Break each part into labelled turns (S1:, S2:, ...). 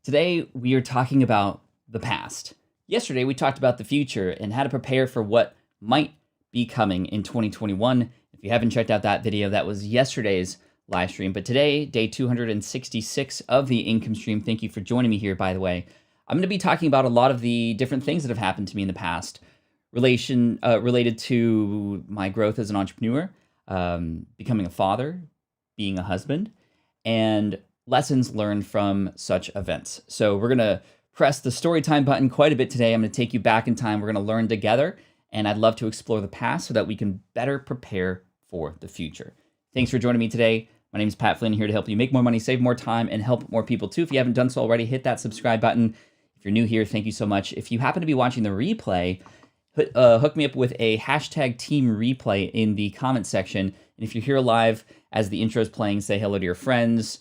S1: Today, we are talking about the past. Yesterday, we talked about the future and how to prepare for what might be coming in 2021. If you haven't checked out that video, that was yesterday's live stream. But today, day 266 of the income stream. Thank you for joining me here, by the way. I'm going to be talking about a lot of the different things that have happened to me in the past, related to my growth as an entrepreneur, becoming a father, being a husband, and lessons learned from such events. So we're going to press the story time button quite a bit today. I'm going to take you back in time. We're going to learn together, and I'd love to explore the past so that we can better prepare for the future. Thanks for joining me today. My name is Pat Flynn, here to help you make more money, save more time, and help more people too. If you haven't done so already, hit that subscribe button. If you're new here, thank you so much. If you happen to be watching the replay, hook me up with a hashtag team replay in the comment section. And if you're here live as the intro is playing, say hello to your friends.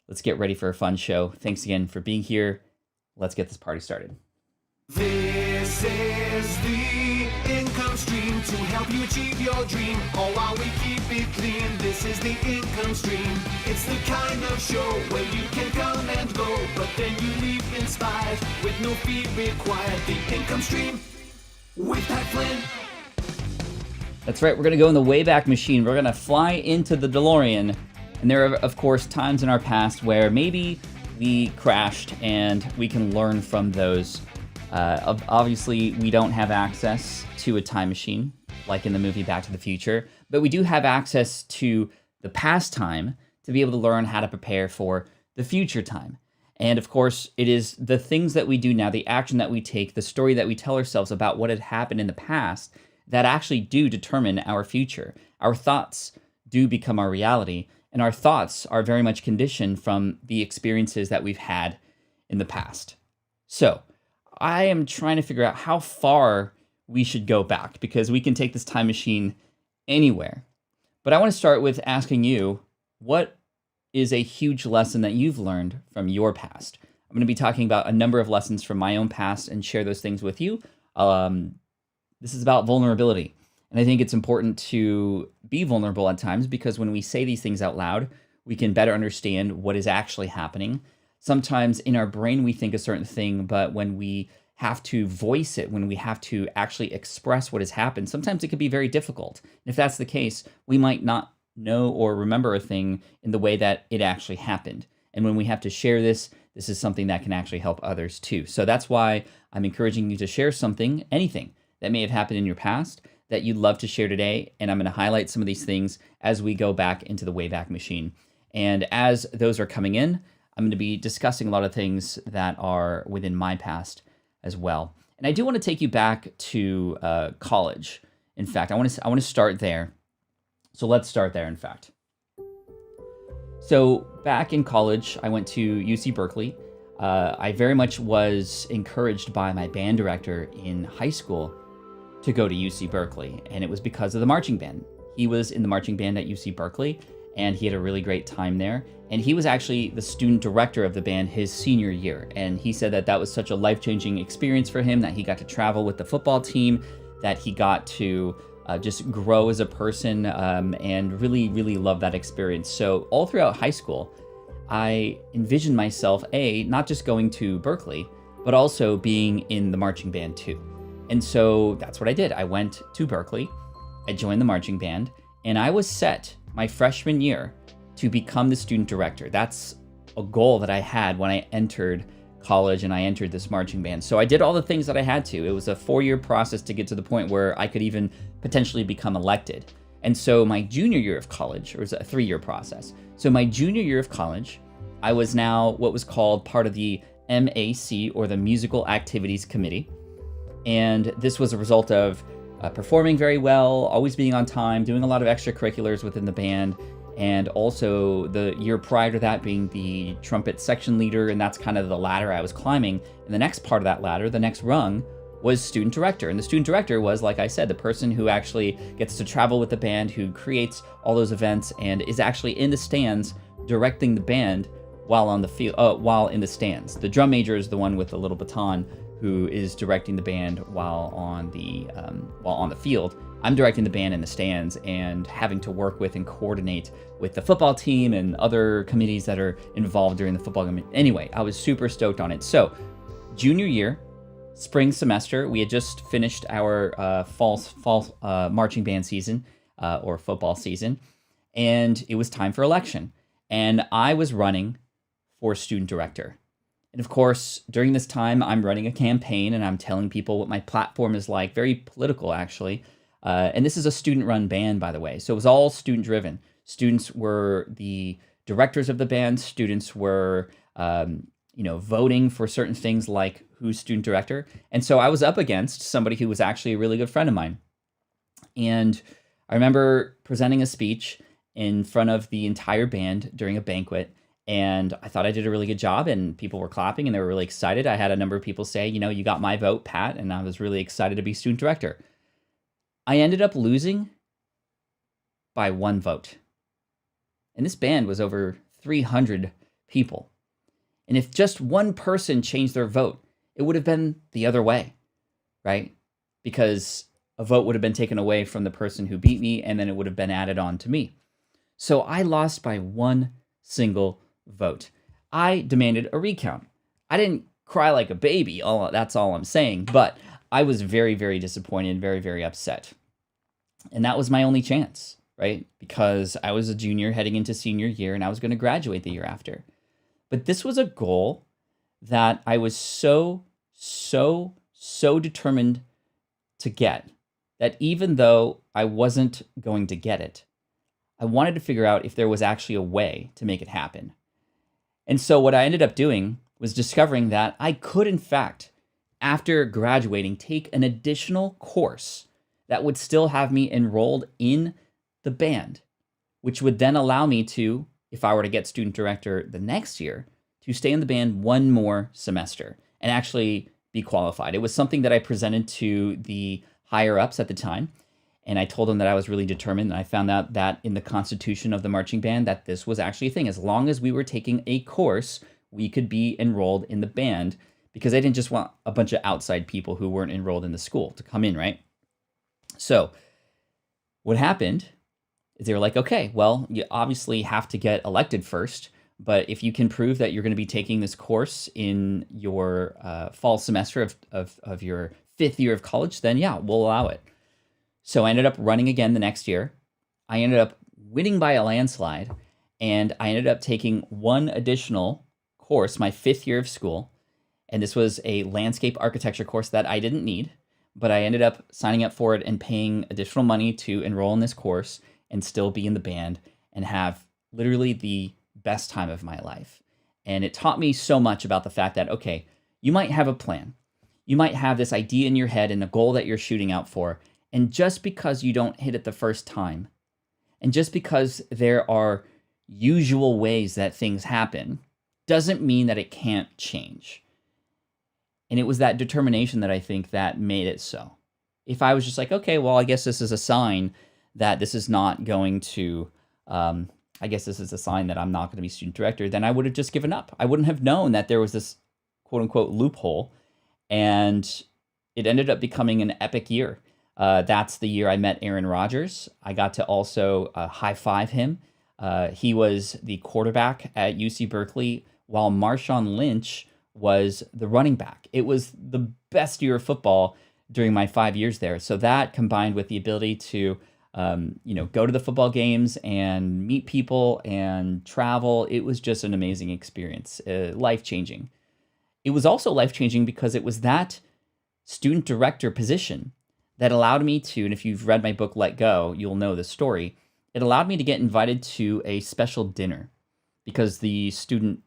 S1: Let's get ready for a fun show. Thanks again for being here. Let's get this party started.
S2: This is the income stream to help you achieve your dream, all while we keep it clean. This is the income stream. It's the kind of show where you can come and go, but then you leave inspired with no fee required. The income stream with Pat Flynn.
S1: That's right. We're going to go in the Wayback Machine. We're going to fly into the DeLorean. And there are, of course, times in our past where maybe we crashed and we can learn from those. Obviously, we don't have access to a time machine, like in the movie Back to the Future, but we do have access to the past time to be able to learn how to prepare for the future time. And of course, it is the things that we do now, the action that we take, the story that we tell ourselves about what had happened in the past that actually do determine our future. Our thoughts do become our reality. And our thoughts are very much conditioned from the experiences that we've had in the past. So I am trying to figure out how far we should go back, because we can take this time machine anywhere. But I want to start with asking you, what is a huge lesson that you've learned from your past? I'm going to be talking about a number of lessons from my own past and share those things with you. This is about vulnerability. And I think it's important to be vulnerable at times, because when we say these things out loud, we can better understand what is actually happening. Sometimes in our brain, we think a certain thing, but when we have to voice it, when we have to actually express what has happened, sometimes it can be very difficult. And if that's the case, we might not know or remember a thing in the way that it actually happened. And when we have to share this, this is something that can actually help others too. So that's why I'm encouraging you to share something, anything that may have happened in your past that you'd love to share today. And I'm going to highlight some of these things as we go back into the Wayback Machine. And as those are coming in, I'm going to be discussing a lot of things that are within my past as well. And I do want to take you back to college. In fact, I want to start there. So let's start there, in fact. So back in college, I went to UC Berkeley. I very much was encouraged by my band director in high school to go to UC Berkeley, and it was because of the marching band. He was in the marching band at UC Berkeley, and he had a really great time there. And he was actually the student director of the band his senior year. And he said that that was such a life-changing experience for him, that he got to travel with the football team, that he got to just grow as a person, and really, really love that experience. So all throughout high school, I envisioned myself, not just going to Berkeley, but also being in the marching band too. And so that's what I did. I went to Berkeley, I joined the marching band, and I was set my freshman year to become the student director. That's a goal that I had when I entered college and I entered this marching band. So I did all the things that I had to. It was a 4-year process to get to the point where I could even potentially become elected. And so my junior year of college, or it was a 3-year process. So my junior year of college, I was now what was called part of the MAC, or the Musical Activities Committee. And this was a result of performing very well, always being on time, doing a lot of extracurriculars within the band, and also the year prior to that being the trumpet section leader, and that's kind of the ladder I was climbing. And the next part of that ladder, the next rung, was student director. And the student director was, like I said, the person who actually gets to travel with the band, who creates all those events, and is actually in the stands directing the band while on the field, while in the stands. The drum major is the one with the little baton who is directing the band while on the field. I'm directing the band in the stands and having to work with and coordinate with the football team and other committees that are involved during the football game. Anyway, I was super stoked on it. So junior year, spring semester, we had just finished our fall marching band season or football season, and it was time for election. And I was running for student director. And of course, during this time, I'm running a campaign and I'm telling people what my platform is like, very political actually. And this is a student-run band, by the way. So it was all student-driven. Students were the directors of the band. Students were, voting for certain things like who's student director. And so I was up against somebody who was actually a really good friend of mine. And I remember presenting a speech in front of the entire band during a banquet. And I thought I did a really good job, and people were clapping and they were really excited. I had a number of people say, you got my vote, Pat, and I was really excited to be student director. I ended up losing by 1 vote. And this band was over 300 people. And if just one person changed their vote, it would have been the other way, right? Because a vote would have been taken away from the person who beat me, and then it would have been added on to me. So I lost by 1 single vote. I demanded a recount. I didn't cry like a baby, that's all I'm saying, but I was very, very disappointed, very, very upset. And that was my only chance, right? Because I was a junior heading into senior year and I was going to graduate the year after. But this was a goal that I was so determined to get that even though I wasn't going to get it, I wanted to figure out if there was actually a way to make it happen. And so what I ended up doing was discovering that I could, in fact, after graduating, take an additional course that would still have me enrolled in the band, which would then allow me to, if I were to get student director the next year, to stay in the band 1 more semester and actually be qualified. It was something that I presented to the higher ups at the time, and I told them that I was really determined, and I found out that in the constitution of the marching band that this was actually a thing. As long as we were taking a course, we could be enrolled in the band, because I didn't just want a bunch of outside people who weren't enrolled in the school to come in, right? So what happened is they were like, okay, well, you obviously have to get elected first, but if you can prove that you're going to be taking this course in your fall semester of your 5th year of college, then yeah, we'll allow it. So I ended up running again the next year. I ended up winning by a landslide, and I ended up taking 1 additional course my 5th year of school. And this was a landscape architecture course that I didn't need, but I ended up signing up for it and paying additional money to enroll in this course and still be in the band and have literally the best time of my life. And it taught me so much about the fact that, okay, you might have a plan. You might have this idea in your head and a goal that you're shooting out for. And just because you don't hit it the first time, and just because there are usual ways that things happen, doesn't mean that it can't change. And it was that determination that I think that made it so. If I was just like, okay, well, I guess this is a sign that this is not going to, I guess this is a sign that I'm not going to be student director, then I would have just given up. I wouldn't have known that there was this quote unquote loophole, and it ended up becoming an epic year. That's the year I met Aaron Rodgers. I got to also high five him. He was the quarterback at UC Berkeley, while Marshawn Lynch was the running back. It was the best year of football during my 5 years there. So that combined with the ability to, go to the football games and meet people and travel, it was just an amazing experience, life-changing. It was also life-changing because it was that student director position that allowed me to, and if you've read my book, Let Go, you'll know the story. It allowed me to get invited to a special dinner because the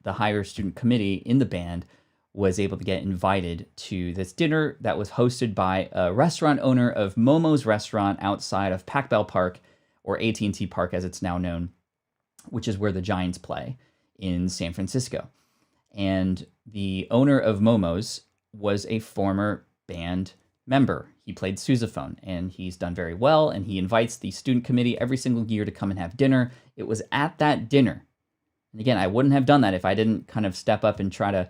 S1: higher student committee in the band was able to get invited to this dinner that was hosted by a restaurant owner of Momo's restaurant outside of Pac Bell Park, or AT&T Park as it's now known, which is where the Giants play in San Francisco. And the owner of Momo's was a former band member. He played sousaphone, and he's done very well, and he invites the student committee every single year to come and have dinner. It was at that dinner. And again, I wouldn't have done that if I didn't kind of step up and try to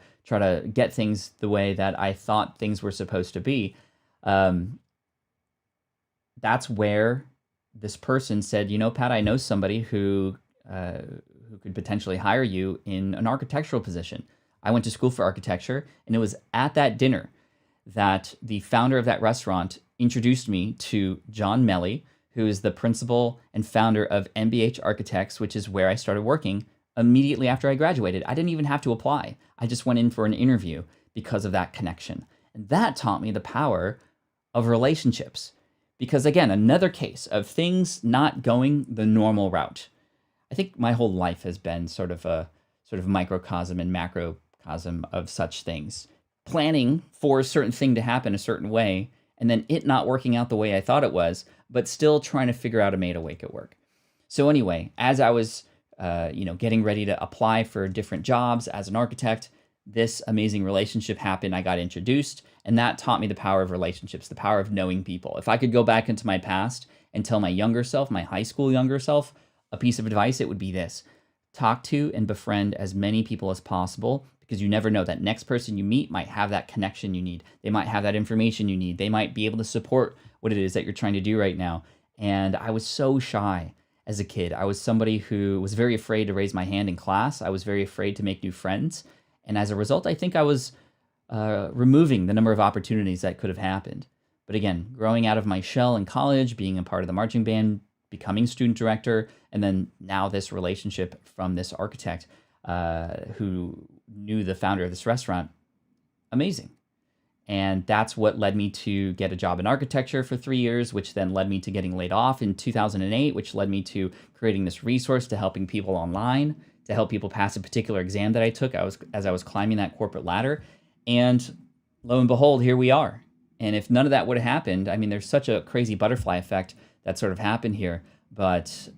S1: get things the way that I thought things were supposed to be. that's where this person said, you know, Pat, I know somebody who could potentially hire you in an architectural position. I went to school for architecture, and it was at that dinner that the founder of that restaurant introduced me to John Melly, who is the principal and founder of MBH Architects, which is where I started working immediately after I graduated. I didn't even have to apply. I just went in for an interview because of that connection. And that taught me the power of relationships. Because again, another case of things not going the normal route. I think my whole life has been sort of a microcosm and macrocosm of such things. Planning for a certain thing to happen a certain way, and then it not working out the way I thought it was, but still trying to figure out a way to make it work. So anyway, as I was getting ready to apply for different jobs as an architect, this amazing relationship happened. I got introduced, and that taught me the power of relationships, the power of knowing people. If I could go back into my past and tell my younger self, my high school younger self, a piece of advice, it would be this: talk to and befriend as many people as possible, because you never know, that next person you meet might have that connection you need. They might have that information you need. They might be able to support what it is that you're trying to do right now. And I was so shy as a kid. I was somebody who was very afraid to raise my hand in class. I was very afraid to make new friends. And as a result, I think I was removing the number of opportunities that could have happened. But again, growing out of my shell in college, being a part of the marching band, becoming student director, and then now this relationship from this architect who knew the founder of this restaurant, amazing. And that's what led me to get a job in architecture for 3 years, which then led me to getting laid off in 2008, which led me to creating this resource to helping people online, to help people pass a particular exam that I took as I was climbing that corporate ladder. And lo and behold, here we are. And if none of that would have happened, I mean, there's such a crazy butterfly effect that sort of happened here, but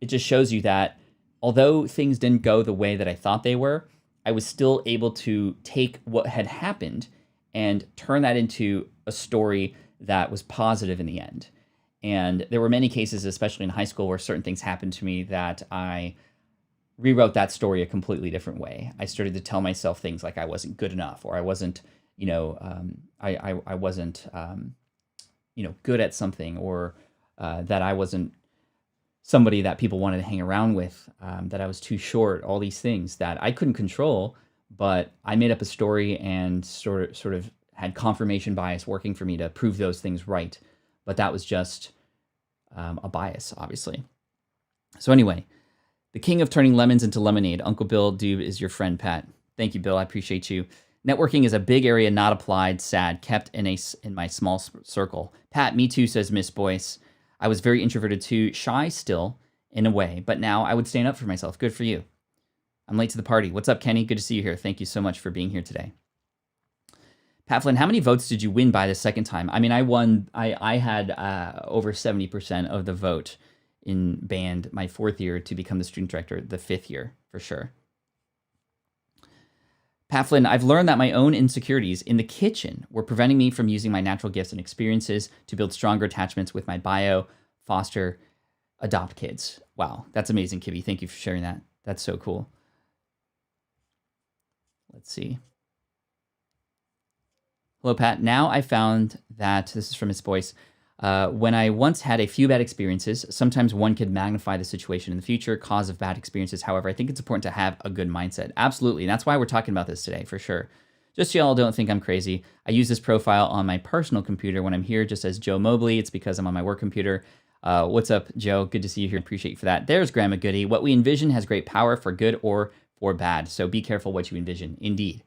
S1: it just shows you that although things didn't go the way that I thought they were, I was still able to take what had happened and turn that into a story that was positive in the end. And there were many cases, especially in high school, where certain things happened to me that I rewrote that story a completely different way. I started to tell myself things like I wasn't good enough, or I wasn't, I wasn't, good at something, or that I wasn't somebody that people wanted to hang around with, that I was too short, all these things that I couldn't control, but I made up a story and sort of had confirmation bias working for me to prove those things right. But that was just a bias, obviously. So anyway, the king of turning lemons into lemonade, Uncle Bill Dube is your friend, Pat. Thank you, Bill. I appreciate you. Networking is a big area not applied, sad, kept in my small circle. Pat, me too, says Miss Boyce. I was very introverted too, shy still, in a way, but now I would stand up for myself. Good for you. I'm late to the party. What's up, Kenny? Good to see you here. Thank you so much for being here today. Pat Flynn, how many votes did you win by the second time? I mean, I won. I had over 70% of the vote in band my fourth year to become the student director, the fifth year, for sure. Pat Flynn, I've learned that my own insecurities in the kitchen were preventing me from using my natural gifts and experiences to build stronger attachments with my bio, foster, adopt kids. Wow, that's amazing, Kibby. Thank you for sharing that. That's so cool. Let's see. Hello, Pat. Now I found that, this is from his voice, when I once had a few bad experiences, sometimes one could magnify the situation in the future, cause of bad experiences. However, I think it's important to have a good mindset. Absolutely. And that's why we're talking about this today, for sure. Just so y'all don't think I'm crazy, I use this profile on my personal computer when I'm here just as Joe Mobley. It's because I'm on my work computer. What's up, Joe? Good to see you here. Appreciate you for that. There's Grandma Goody. What we envision has great power for good or for bad. So be careful what you envision. Indeed.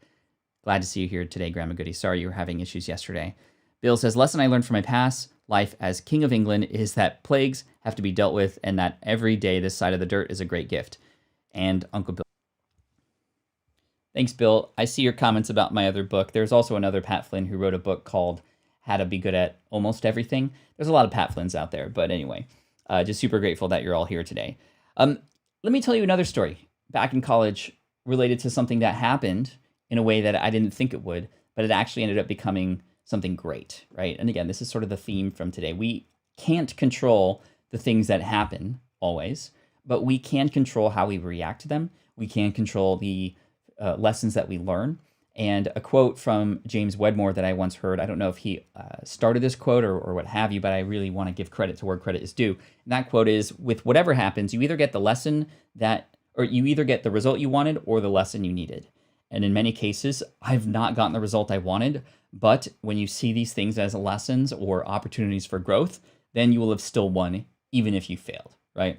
S1: Glad to see you here today, Grandma Goody. Sorry you were having issues yesterday. Bill says, lesson I learned from my past life as King of England is that plagues have to be dealt with and that every day this side of the dirt is a great gift. And Uncle Bill. Thanks, Bill. I see your comments about my other book. There's also another Pat Flynn who wrote a book called How to Be Good at Almost Everything. There's a lot of Pat Flynns out there, but anyway, just super grateful that you're all here today. Let me tell you another story back in college related to something that happened in a way that I didn't think it would, but it actually ended up becoming something great, right? And again, this is sort of the theme from today. We can't control the things that happen always, but we can control how we react to them. We can control the lessons that we learn. And a quote from James Wedmore that I once heard, I don't know if he started this quote or what have you, but I really want to give credit to where credit is due. And that quote is, with whatever happens, you either get the lesson or you either get the result you wanted or the lesson you needed. And in many cases, I've not gotten the result I wanted, but when you see these things as lessons or opportunities for growth, then you will have still won, even if you failed, right?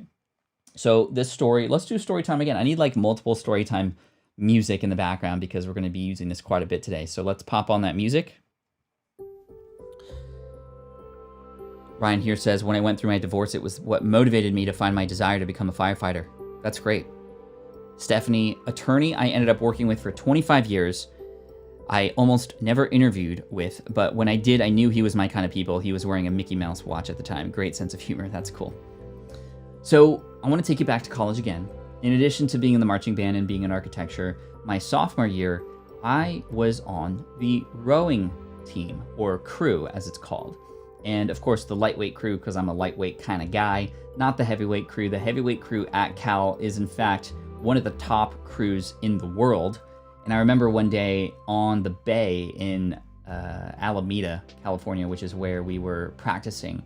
S1: So this story, let's do story time again. I need like multiple story time music in the background because we're going to be using this quite a bit today. So let's pop on that music. Ryan here says, when I went through my divorce, it was what motivated me to find my desire to become a firefighter. That's great. Stephanie, attorney I ended up working with for 25 years. I almost never interviewed with, but when I did, I knew he was my kind of people. He was wearing a Mickey Mouse watch at the time. Great sense of humor. That's cool. So I want to take you back to college again. In addition to being in the marching band and being in architecture, my sophomore year, I was on the rowing team, or crew as it's called. And of course the lightweight crew, because I'm a lightweight kind of guy, not the heavyweight crew. The heavyweight crew at Cal is in fact one of the top crews in the world. And I remember one day on the bay in Alameda, California, which is where we were practicing.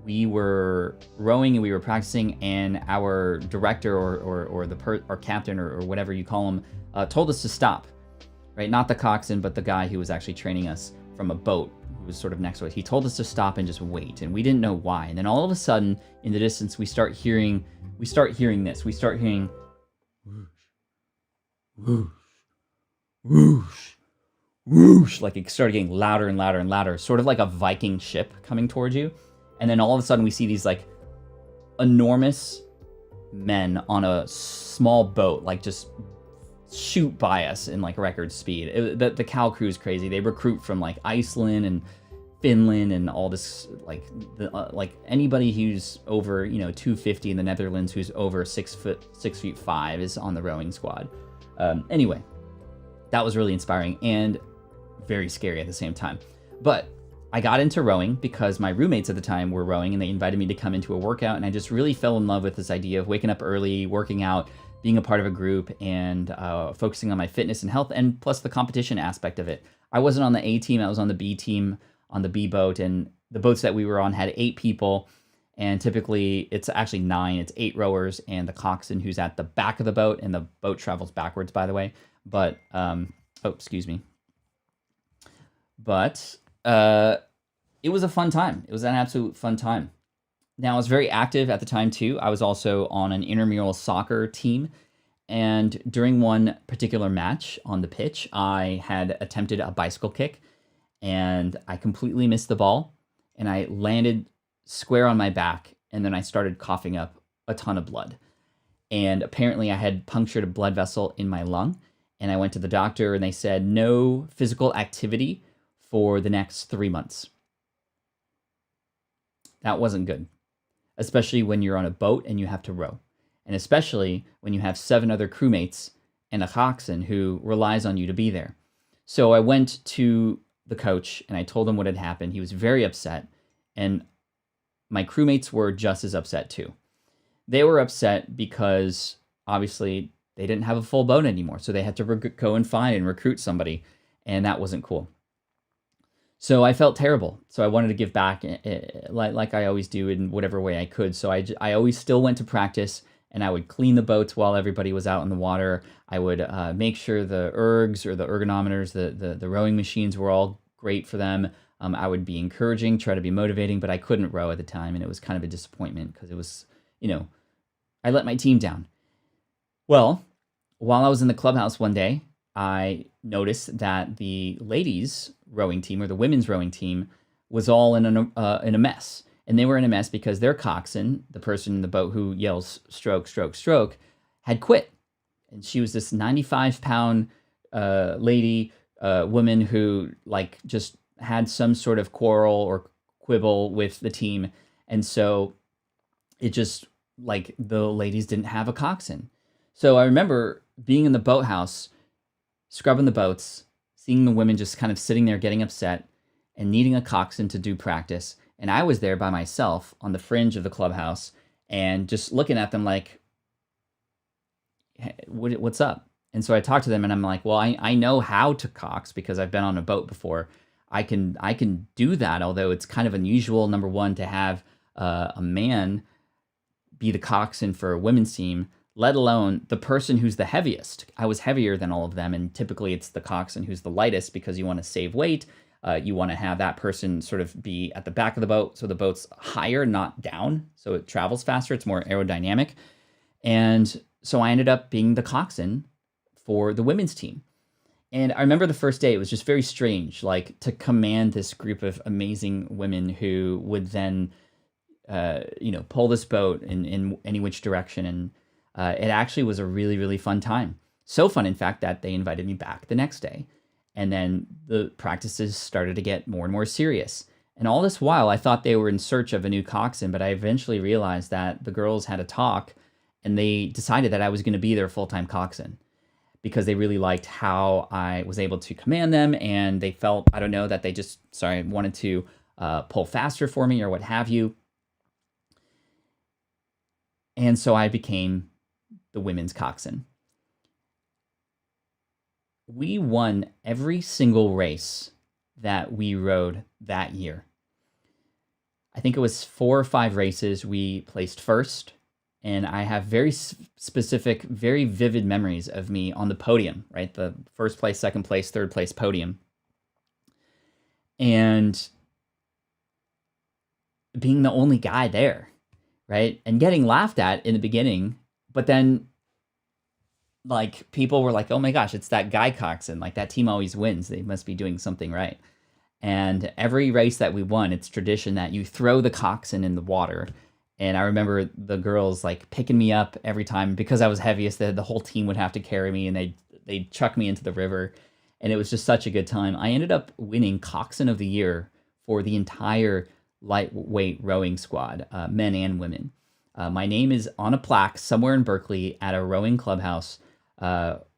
S1: We were rowing and we were practicing, and our director or captain or whatever you call him told us to stop, right? Not the coxswain, but the guy who was actually training us from a boat who was sort of next to us. He told us to stop and just wait, and we didn't know why. And then all of a sudden, in the distance, we start hearing this. We start hearing whoosh, whoosh, whoosh, whoosh. Like it started getting louder and louder and louder, sort of like a Viking ship coming towards you. And then all of a sudden we see these like enormous men on a small boat, like just shoot by us in like record speed. The Cal crew is crazy. They recruit from like Iceland and Finland and all this, like anybody who's over 250 in the Netherlands, who's over 6'5" is on the rowing squad. Anyway, that was really inspiring and very scary at the same time. But I got into rowing because my roommates at the time were rowing, and they invited me to come into a workout, and I just really fell in love with this idea of waking up early, working out, being a part of a group, and focusing on my fitness and health, and plus the competition aspect of it. I wasn't on the A team, I was on the B team, on the B boat, and the boats that we were on had 8 people, and typically it's actually 9. It's 8 rowers and the coxswain who's at the back of the boat, and the boat travels backwards, by the way. But, excuse me. But it was a fun time. It was an absolute fun time. Now, I was very active at the time, too. I was also on an intramural soccer team. And during one particular match on the pitch, I had attempted a bicycle kick, and I completely missed the ball. And I landed square on my back, and then I started coughing up a ton of blood. And apparently I had punctured a blood vessel in my lung. And I went to the doctor, and they said no physical activity for the next 3 months. That wasn't good, especially when you're on a boat and you have to row, and especially when you have 7 other crewmates and a coxswain who relies on you to be there. So I went to the coach and I told him what had happened. He was very upset, and my crewmates were just as upset too. They were upset because obviously they didn't have a full boat anymore, so they had to go and find and recruit somebody, and that wasn't cool. So I felt terrible. So I wanted to give back like I always do in whatever way I could. So I always still went to practice, and I would clean the boats while everybody was out in the water. I would make sure the ergs or the ergonometers, the rowing machines were all great for them. I would be encouraging, try to be motivating, but I couldn't row at the time, and it was kind of a disappointment because it was, I let my team down. Well, while I was in the clubhouse one day, I noticed that the ladies' rowing team, or the women's rowing team, was all in a mess. And they were in a mess because their coxswain, the person in the boat who yells stroke, stroke, stroke, had quit. And she was this 95-pound lady, woman who just had some sort of quarrel or quibble with the team. And so it just, the ladies didn't have a coxswain. So I remember being in the boathouse, scrubbing the boats, seeing the women just kind of sitting there getting upset and needing a coxswain to do practice. And I was there by myself on the fringe of the clubhouse and just looking at them like, hey, what's up? And so I talked to them and I'm like, well, I know how to cox because I've been on a boat before. I can do that, although it's kind of unusual, number one, to have a man be the coxswain for a women's team, let alone the person who's the heaviest. I was heavier than all of them, and typically it's the coxswain who's the lightest because you want to save weight. You want to have that person sort of be at the back of the boat so the boat's higher, not down, so it travels faster. It's more aerodynamic. And so I ended up being the coxswain for the women's team. And I remember the first day, it was just very strange, like to command this group of amazing women who would then pull this boat in any which direction. And it actually was a really, really fun time. So fun, in fact, that they invited me back the next day. And then the practices started to get more and more serious. And all this while, I thought they were in search of a new coxswain, but I eventually realized that the girls had a talk and they decided that I was going to be their full-time coxswain because they really liked how I was able to command them. And they felt, I don't know, that they just, wanted to pull faster for me or what have you. And so I became the women's coxswain. We won every single race that we rode that year. I think it was 4 or 5 races we placed first. And I have very specific, very vivid memories of me on the podium, right? The first place, second place, third place podium. And being the only guy there, right? And getting laughed at in the beginning, but then like people were like, oh my gosh, it's that guy coxswain. Like that team always wins. They must be doing something right. And every race that we won, it's tradition that you throw the coxswain in the water. And I remember the girls like picking me up every time because I was heaviest. The whole team would have to carry me, and they'd chuck me into the river, and it was just such a good time. I ended up winning Coxswain of the Year for the entire lightweight rowing squad, men and women. My name is on a plaque somewhere in Berkeley at a rowing clubhouse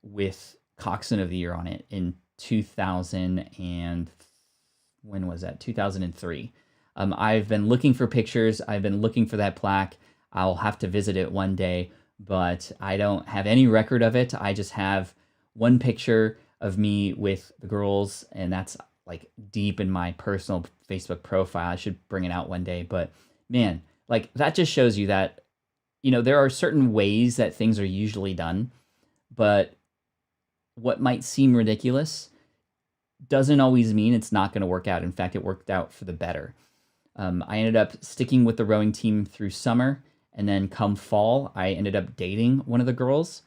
S1: with Coxswain of the Year on it in 2000 and when was that? 2003. I've been looking for pictures. I've been looking for that plaque. I'll have to visit it one day, but I don't have any record of it. I just have one picture of me with the girls, and that's like deep in my personal Facebook profile. I should bring it out one day, but man, like that just shows you that, there are certain ways that things are usually done, but what might seem ridiculous doesn't always mean it's not going to work out. In fact, it worked out for the better. I ended up sticking with the rowing team through summer, and then come fall, I ended up dating one of the girls,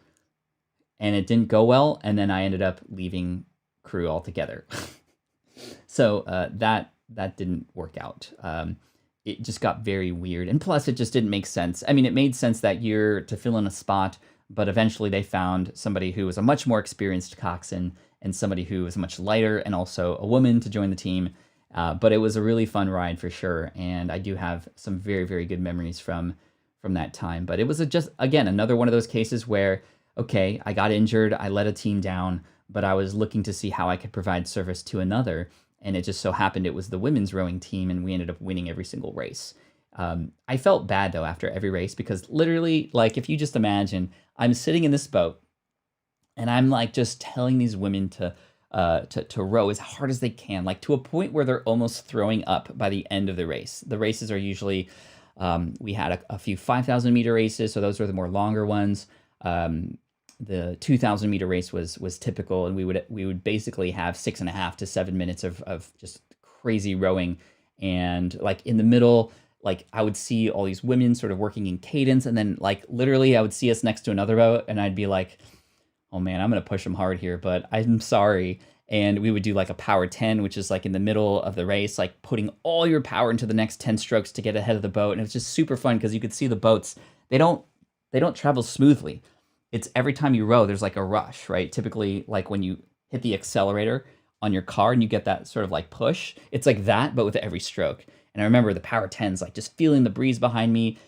S1: and it didn't go well, and then I ended up leaving crew altogether. So that didn't work out. It just got very weird, and plus it just didn't make sense. I mean, it made sense that year to fill in a spot, but eventually they found somebody who was a much more experienced coxswain and somebody who was much lighter and also a woman to join the team. But it was a really fun ride for sure, and I do have some very, very good memories from that time. But it was just, again, another one of those cases where, okay, I got injured, I let a team down, but I was looking to see how I could provide service to another, and it just so happened it was the women's rowing team, and we ended up winning every single race. I felt bad, though, after every race, because literally, like, if you just imagine, I'm sitting in this boat, and I'm, like, just telling these women to row as hard as they can, like to a point where they're almost throwing up by the end of the race. The races are usually, we had a few 5,000 meter races, so those were the more longer ones. The 2,000 meter race was typical, and we would basically have 6.5 to 7 minutes of just crazy rowing. And like in the middle, like I would see all these women sort of working in cadence, and then like literally I would see us next to another boat, and I'd be like, oh man, I'm going to push them hard here, but I'm sorry. And we would do like a power 10, which is like in the middle of the race, like putting all your power into the next 10 strokes to get ahead of the boat. And it was just super fun because you could see the boats, they don't travel smoothly. It's every time you row, there's like a rush, right? Typically like when you hit the accelerator on your car and you get that sort of like push, it's like that, but with every stroke. And I remember the power 10s, like just feeling the breeze behind me,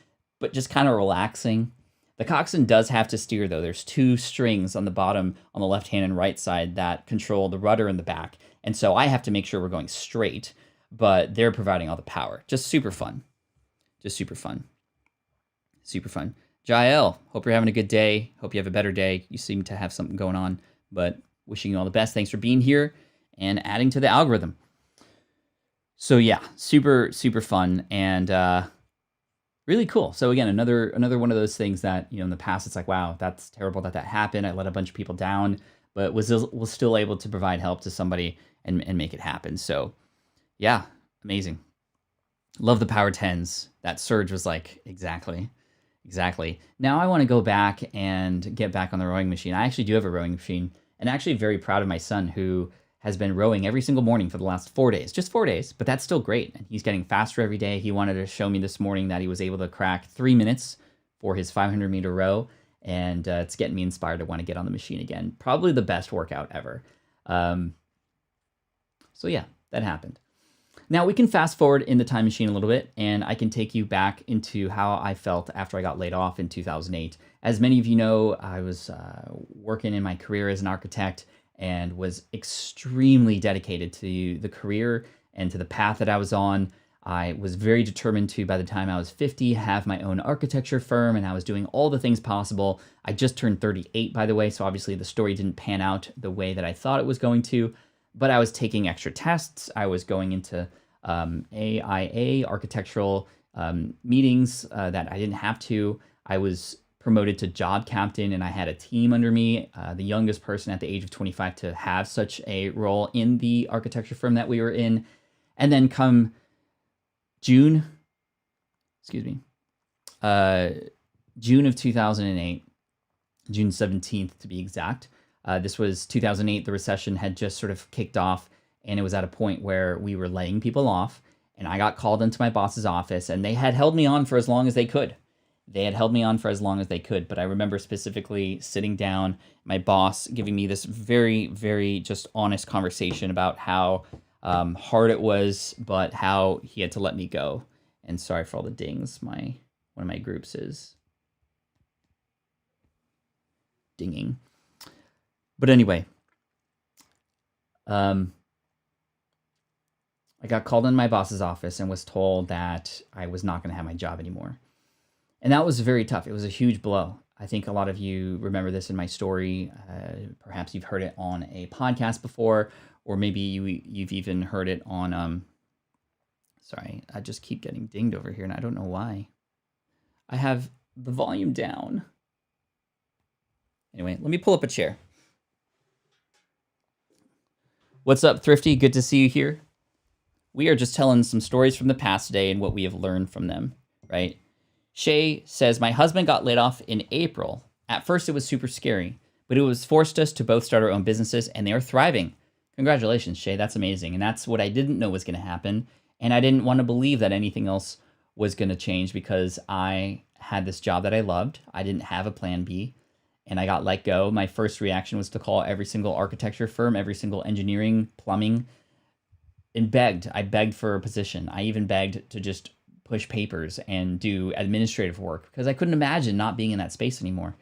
S1: but just kind of relaxing. The coxswain does have to steer, though. There's 2 strings on the bottom on the left hand and right side that control the rudder in the back. And so I have to make sure we're going straight, but they're providing all the power. Just super fun. Just super fun. Super fun. Jael, hope you're having a good day. Hope you have a better day. You seem to have something going on, but wishing you all the best. Thanks for being here and adding to the algorithm. So yeah, super, super fun and really cool. So again, another one of those things that, in the past, it's like, wow, that's terrible that happened. I let a bunch of people down, but was still able to provide help to somebody and make it happen. So yeah, amazing. Love the power tens. That surge was like, exactly. Now I want to go back and get back on the rowing machine. I actually do have a rowing machine, and actually very proud of my son, who has been rowing every single morning for the last 4 days. Just 4 days, but that's still great. And he's getting faster every day. He wanted to show me this morning that he was able to crack 3 minutes for his 500-meter row, and it's getting me inspired to want to get on the machine again. Probably the best workout ever. So yeah, that happened. Now we can fast forward in the time machine a little bit, and I can take you back into how I felt after I got laid off in 2008. As many of you know, I was working in my career as an architect and was extremely dedicated to the career and to the path that I was on. I was very determined to, by the time I was 50, have my own architecture firm, and I was doing all the things possible. I just turned 38, by the way, so obviously the story didn't pan out the way that I thought it was going to. But I was taking extra tests. I was going into AIA, architectural meetings that I didn't have to. I was promoted to job captain, and I had a team under me, the youngest person at the age of 25 to have such a role in the architecture firm that we were in. And then come June of 2008, June 17th to be exact. This was 2008. The recession had just sort of kicked off, and it was at a point where we were laying people off, and I got called into my boss's office, and they had held me on for as long as they could. But I remember specifically sitting down, my boss giving me this very, very just honest conversation about how hard it was, but how he had to let me go. And sorry for all the dings. One of my groups is dinging. But anyway, I got called in my boss's office and was told that I was not going to have my job anymore. And that was very tough. It was a huge blow. I think a lot of you remember this in my story. Perhaps you've heard it on a podcast before, or maybe you've even heard it on... Sorry, I just keep getting dinged over here, and I don't know why. I have the volume down. Anyway, let me pull up a chair. What's up, Thrifty? Good to see you here. We are just telling some stories from the past today and what we have learned from them, right? Shay says, my husband got laid off in April. At first, it was super scary, but it was forced us to both start our own businesses, and they are thriving. Congratulations, Shay. That's amazing. And that's what I didn't know was going to happen. And I didn't want to believe that anything else was going to change, because I had this job that I loved. I didn't have a plan B. And I got let go. My first reaction was to call every single architecture firm, every single engineering, plumbing, and begged. I begged for a position. I even begged to just push papers and do administrative work, because I couldn't imagine not being in that space anymore.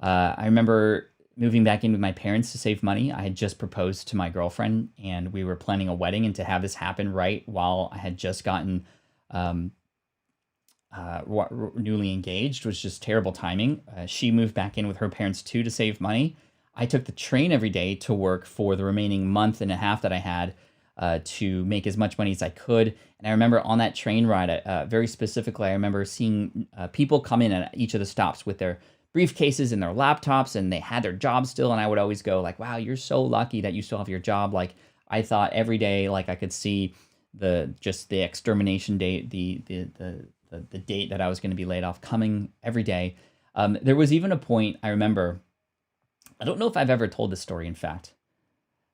S1: I remember moving back in with my parents to save money. I had just proposed to my girlfriend, and we were planning a wedding, and to have this happen right while I had just gotten newly engaged was just terrible timing. She moved back in with her parents too to save money. I took the train every day to work for the remaining month and a half that I had to make as much money as I could. And I remember on that train ride, very specifically, I remember seeing people come in at each of the stops with their briefcases and their laptops, and they had their jobs still. And I would always go like, wow, you're so lucky that you still have your job. Like, I thought every day, like, I could see the extermination date, the date that I was going to be laid off coming every day. There was even a point, I remember, I don't know if I've ever told this story, in fact,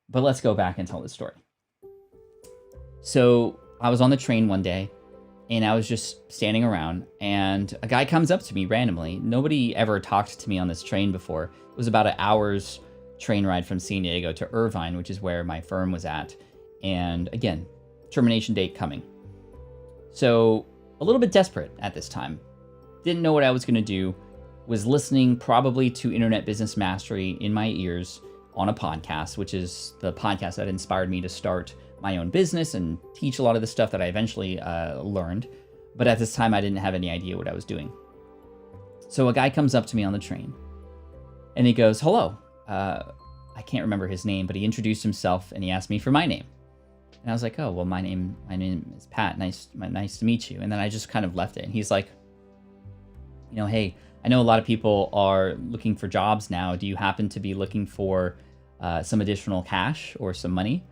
S1: but let's go back and tell this story. So I was on the train one day, and I was just standing around, and a guy comes up to me randomly. Nobody ever talked to me on this train before. It was about an hour's train ride from San Diego to Irvine, which is where my firm was at. And again, termination date coming. So a little bit desperate at this time. Didn't know what I was going to do. Was listening probably to Internet Business Mastery in my ears on a podcast, which is the podcast that inspired me to start my own business and teach a lot of the stuff that I eventually learned. But at this time, I didn't have any idea what I was doing. So a guy comes up to me on the train and he goes, hello. I can't remember his name, but he introduced himself and he asked me for my name. And I was like, oh, well, my name is Pat. Nice to meet you. And then I just kind of left it. And he's like, hey, I know a lot of people are looking for jobs now. Do you happen to be looking for some additional cash or some money?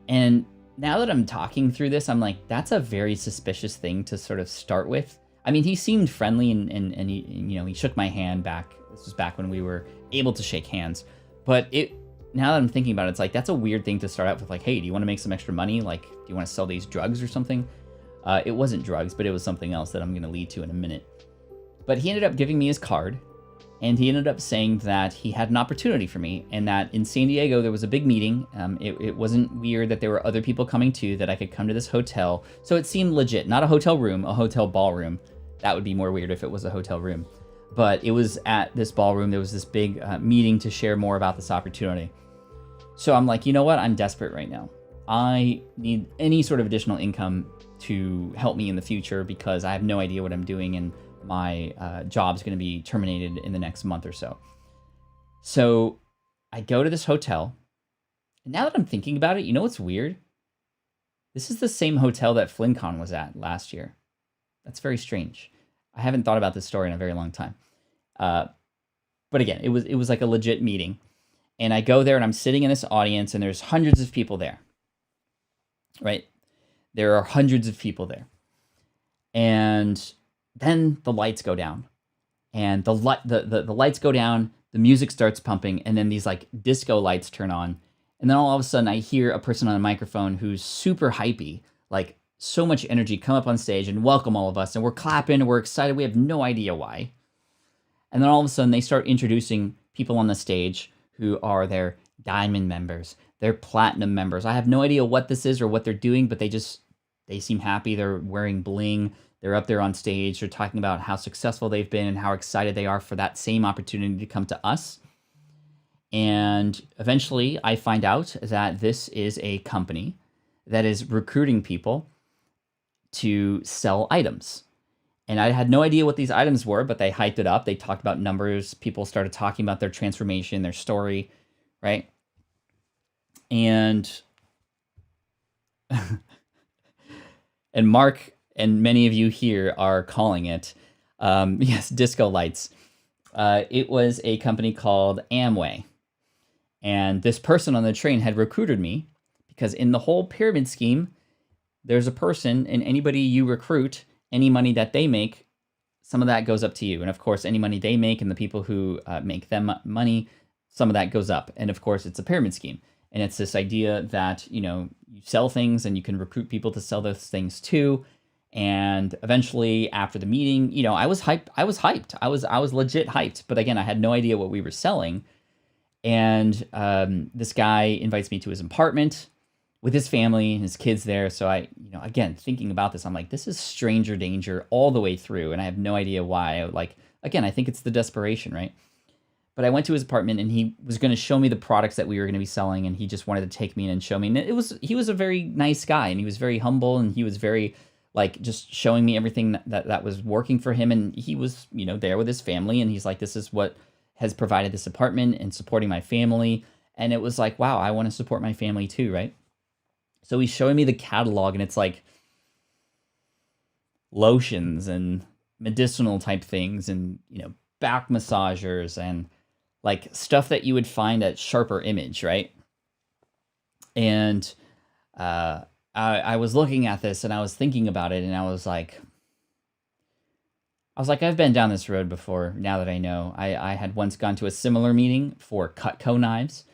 S1: And now that I'm talking through this, I'm like, that's a very suspicious thing to sort of start with. I mean, he seemed friendly and he shook my hand back. This was back when we were able to shake hands. But now that I'm thinking about it, it's like, that's a weird thing to start out with. Like, hey, do you want to make some extra money? Like, do you want to sell these drugs or something? It wasn't drugs, but it was something else that I'm going to lead to in a minute. But he ended up giving me his card, and he ended up saying that he had an opportunity for me, and that in San Diego there was a big meeting. It wasn't weird that there were other people coming too, that I could come to this hotel. So it seemed legit, not a hotel room, a hotel ballroom. That would be more weird if it was a hotel room. But it was at this ballroom. There was this big meeting to share more about this opportunity. So I'm like, you know what? I'm desperate right now. I need any sort of additional income to help me in the future because I have no idea what I'm doing, and my job's going to be terminated in the next month or so. So I go to this hotel. And now that I'm thinking about it, you know what's weird? This is the same hotel that Flynn was at last year. That's very strange. I haven't thought about this story in a very long time. But again, it was like a legit meeting. And I go there and I'm sitting in this audience and there's hundreds of people there. Right? There are hundreds of people there. And then the lights go down. And the lights go down, the music starts pumping, and then these like disco lights turn on. And then all of a sudden I hear a person on a microphone who's super hypey, like so much energy, come up on stage and welcome all of us. And we're clapping and we're excited. We have no idea why. And then all of a sudden they start introducing people on the stage who are their diamond members, their platinum members. I have no idea what this is or what they're doing, but they seem happy. They're wearing bling. They're up there on stage. They're talking about how successful they've been and how excited they are for that same opportunity to come to us. And eventually I find out that this is a company that is recruiting people to sell items. And I had no idea what these items were, but they hyped it up. They talked about numbers. People started talking about their transformation, their story, right? And and Mark and many of you here are calling it, yes, disco lights. It was a company called Amway. And this person on the train had recruited me because in the whole pyramid scheme, there's a person, and anybody you recruit, any money that they make, some of that goes up to you. And of course, any money they make and the people who make them money, some of that goes up. And of course, it's a pyramid scheme. And it's this idea that, you sell things and you can recruit people to sell those things too. And eventually after the meeting, I was hyped. I was legit hyped. But again, I had no idea what we were selling. And this guy invites me to his apartment with his family and his kids there. So I, again, thinking about this, I'm like, this is stranger danger all the way through. And I have no idea why. Again, I think it's the desperation, right? But I went to his apartment and he was going to show me the products that we were going to be selling. And he just wanted to take me in and show me. And he was a very nice guy, and he was very humble, and he was very just showing me everything that was working for him. And he was, there with his family. And he's like, this is what has provided this apartment and supporting my family. And it was like, wow, I want to support my family too, right? So he's showing me the catalog, and it's like lotions and medicinal type things and, back massagers and like stuff that you would find at Sharper Image, right? And I was looking at this and I was thinking about it, and I was like, I've been down this road before. Now that I know, I had once gone to a similar meeting for Cutco knives,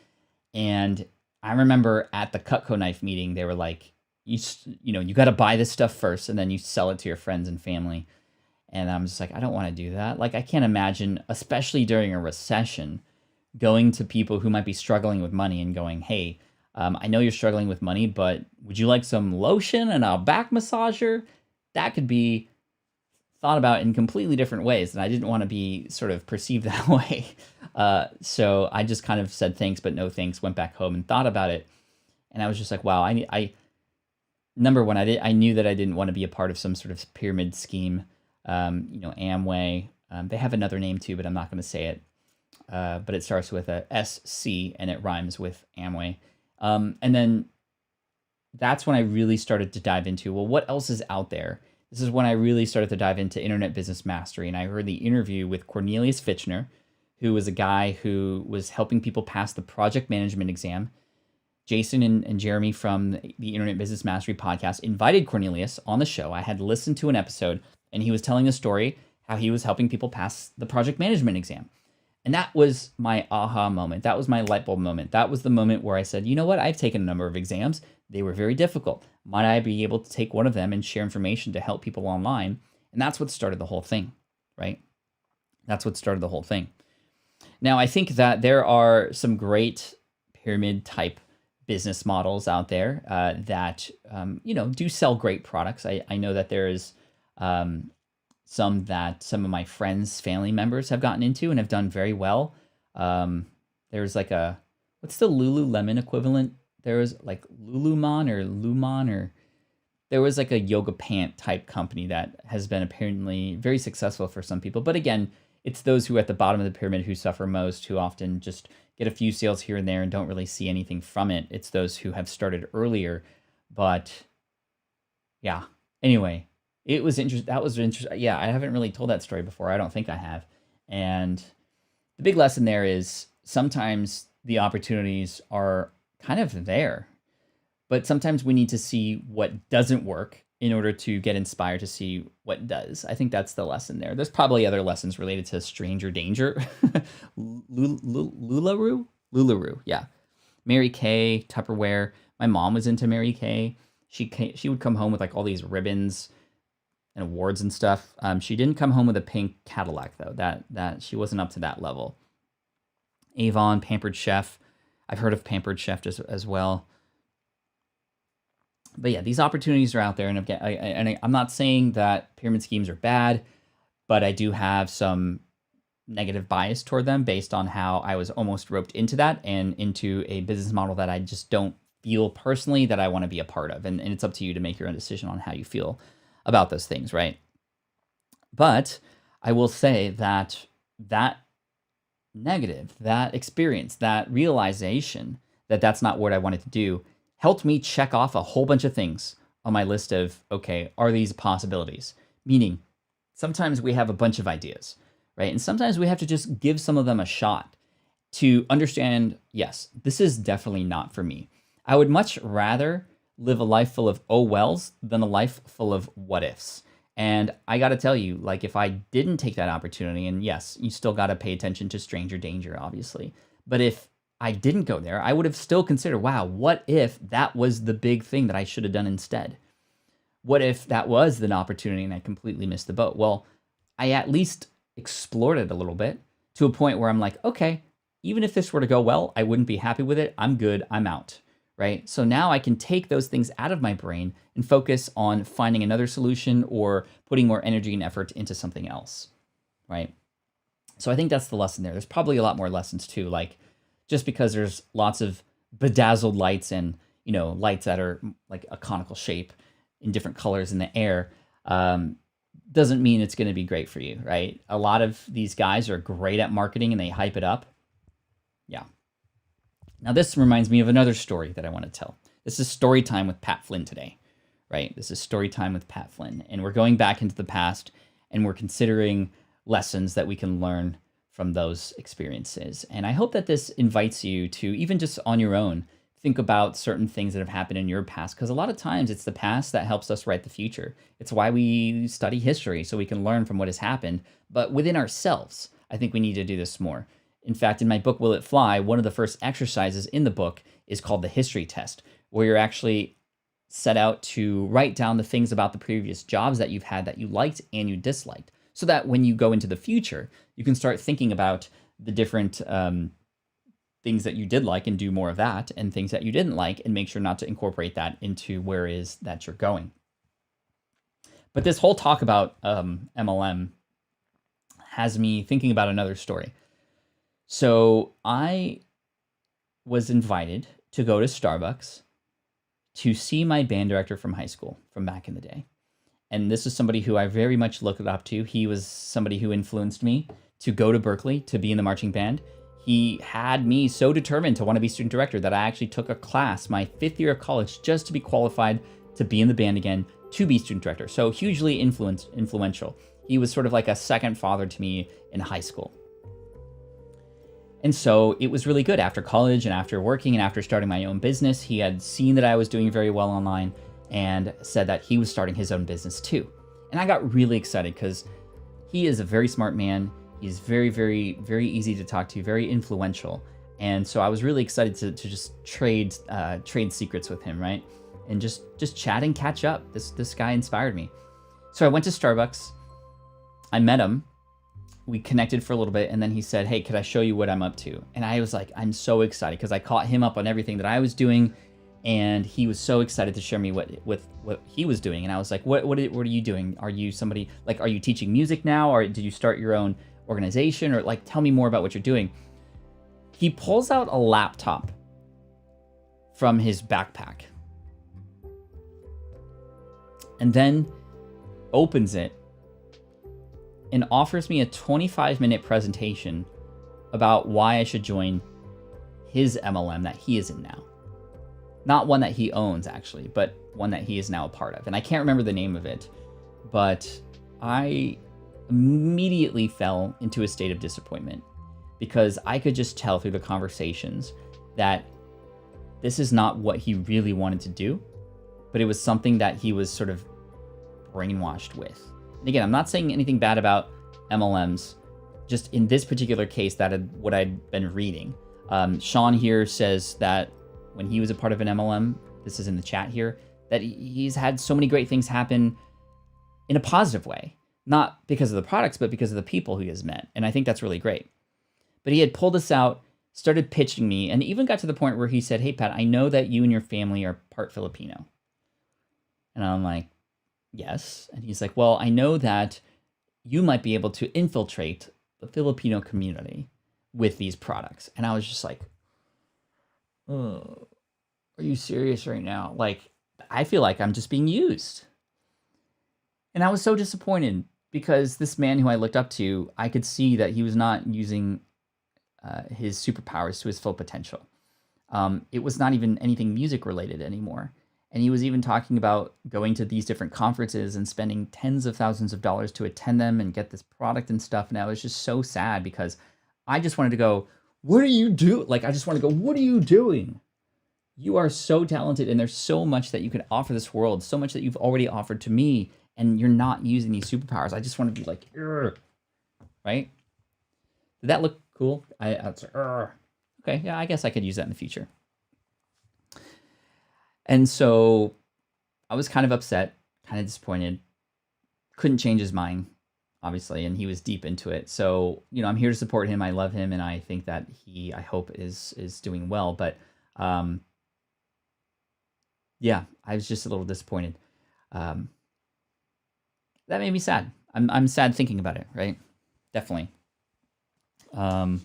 S1: and I remember at the Cutco knife meeting, they were like, you got to buy this stuff first, and then you sell it to your friends and family. And I'm just like, I don't want to do that. I can't imagine, especially during a recession, going to people who might be struggling with money and going, hey, I know you're struggling with money, but would you like some lotion and a back massager? That could be thought about in completely different ways, and I didn't want to be sort of perceived that way. So I just kind of said thanks, but no thanks, went back home and thought about it. And I was just like, wow, number one, I knew that I didn't want to be a part of some sort of pyramid scheme. Amway They have another name too, but I'm not going to say it. But it starts with a SC and it rhymes with Amway. And then that's when I really started to dive into, well, what else is out there? This is when I really started to dive into internet business mastery. And I heard the interview with Cornelius Fitchner, who was a guy who was helping people pass the project management exam. Jason and Jeremy from the Internet Business Mastery podcast invited Cornelius on the show. I had listened to an episode and he was telling the story how he was helping people pass the project management exam. And that was my aha moment. That was my light bulb moment. That was the moment where I said, you know what? I've taken a number of exams. They were very difficult. Might I be able to take one of them and share information to help people online? And that's what started the whole thing, right? That's what started the whole thing. Now, I think that there are some great pyramid type business models out there that, do sell great products. I know that there is some that some of my friends, family members have gotten into and have done very well. There's like what's the Lululemon equivalent? There was like Lulumon or Lumon, or there was like a yoga pant type company that has been apparently very successful for some people. But again, it's those who are at the bottom of the pyramid who suffer most, who often just get a few sales here and there and don't really see anything from it. It's those who have started earlier. But yeah, anyway, it was interesting. That was interesting. Yeah, I haven't really told that story before. I don't think I have. And the big lesson there is sometimes the opportunities are kind of there, but sometimes we need to see what doesn't work in order to get inspired to see what does. I think that's the lesson there. There's probably other lessons related to stranger danger. Lularoe, yeah. Mary Kay, Tupperware. My mom was into Mary Kay. She would come home with like all these ribbons and awards and stuff. She didn't come home with a pink Cadillac though. That she wasn't up to that level. Avon, Pampered Chef. I've heard of Pampered Chef as well. But yeah, these opportunities are out there, and again, I'm not saying that pyramid schemes are bad, but I do have some negative bias toward them based on how I was almost roped into that and into a business model that I just don't feel personally that I want to be a part of. And it's up to you to make your own decision on how you feel about those things, right? But I will say that negative, that experience, that realization that that's not what I wanted to do helped me check off a whole bunch of things on my list of, okay, are these possibilities? Meaning, sometimes we have a bunch of ideas, right? And sometimes we have to just give some of them a shot to understand, yes, this is definitely not for me. I would much rather live a life full of oh wells than a life full of what ifs. And I got to tell you, like, if I didn't take that opportunity, and yes, you still got to pay attention to stranger danger, obviously. But if I didn't go there, I would have still considered, wow, what if that was the big thing that I should have done instead? What if that was an opportunity and I completely missed the boat? Well, I at least explored it a little bit to a point where I'm like, okay, even if this were to go well, I wouldn't be happy with it. I'm good. I'm out, right? So now I can take those things out of my brain and focus on finding another solution or putting more energy and effort into something else, right? So I think that's the lesson there. There's probably a lot more lessons too, like just because there's lots of bedazzled lights and, lights that are like a conical shape in different colors in the air, doesn't mean it's going to be great for you, right? A lot of these guys are great at marketing and they hype it up. Yeah. Now this reminds me of another story that I want to tell. This is story time with Pat Flynn today, right? This is story time with Pat Flynn. And we're going back into the past and we're considering lessons that we can learn from those experiences. And I hope that this invites you to, even just on your own, think about certain things that have happened in your past, because a lot of times it's the past that helps us write the future. It's why we study history, so we can learn from what has happened. But within ourselves, I think we need to do this more. In fact, in my book, Will It Fly, one of the first exercises in the book is called the history test, where you're actually set out to write down the things about the previous jobs that you've had that you liked and you disliked, so that when you go into the future, you can start thinking about the different things that you did like and do more of that, and things that you didn't like and make sure not to incorporate that into where it is that you're going. But this whole talk about MLM has me thinking about another story. So I was invited to go to Starbucks to see my band director from high school, from back in the day. and this is somebody who I very much looked up to. He was somebody who influenced me to go to Berkeley to be in the marching band. He had me so determined to want to be student director that I actually took a class my 5th year of college just to be qualified to be in the band again, to be student director. So hugely influential. He was sort of like a second father to me in high school. And so it was really good after college and after working and after starting my own business. He had seen that I was doing very well online and said that he was starting his own business too. And I got really excited because he is a very smart man. He's very, very, very easy to talk to, very influential. And so I was really excited to just trade secrets with him, right? And just chat and catch up. This guy inspired me. So I went to Starbucks. I met him. We connected for a little bit, and then he said, hey, could I show you what I'm up to? And I was like, I'm so excited because I caught him up on everything that I was doing, and he was so excited to share me what he was doing. And I was like, what are you doing? Are you somebody, like, are you teaching music now, or did you start your own organization, or like, tell me more about what you're doing? He pulls out a laptop from his backpack and then opens it and offers me a 25-minute presentation about why I should join his MLM that he is in now. Not one that he owns, actually, but one that he is now a part of. And I can't remember the name of it, but I immediately fell into a state of disappointment because I could just tell through the conversations that this is not what he really wanted to do, but it was something that he was sort of brainwashed with. And again, I'm not saying anything bad about MLMs, just in this particular case, what I'd been reading. Sean here says that when he was a part of an MLM, this is in the chat here, that he's had so many great things happen in a positive way, not because of the products, but because of the people he has met. And I think that's really great. But he had pulled us out, started pitching me, and even got to the point where he said, hey, Pat, I know that you and your family are part Filipino. And I'm like, yes. And he's like, well, I know that you might be able to infiltrate the Filipino community with these products. And I was just like, oh, are you serious right now? Like, I feel like I'm just being used. And I was so disappointed because this man who I looked up to, I could see that he was not using his superpowers to his full potential. It was not even anything music related anymore. And he was even talking about going to these different conferences and spending tens of thousands of dollars to attend them and get this product and stuff. And I was just so sad because I just wanted to go, what are you doing? Like, I just want to go, what are you doing? You are so talented and there's so much that you can offer this world, so much that you've already offered to me, and you're not using these superpowers. I just want to be like, "Urgh." Right? Did that look cool? I was like, "Urgh." Okay, yeah, I guess I could use that in the future. And so I was kind of upset, kind of disappointed, couldn't change his mind, obviously, and he was deep into it. So, I'm here to support him. I love him, and I think that I hope is doing well. But yeah, I was just a little disappointed. That made me sad. I'm sad thinking about it, right? Definitely. Because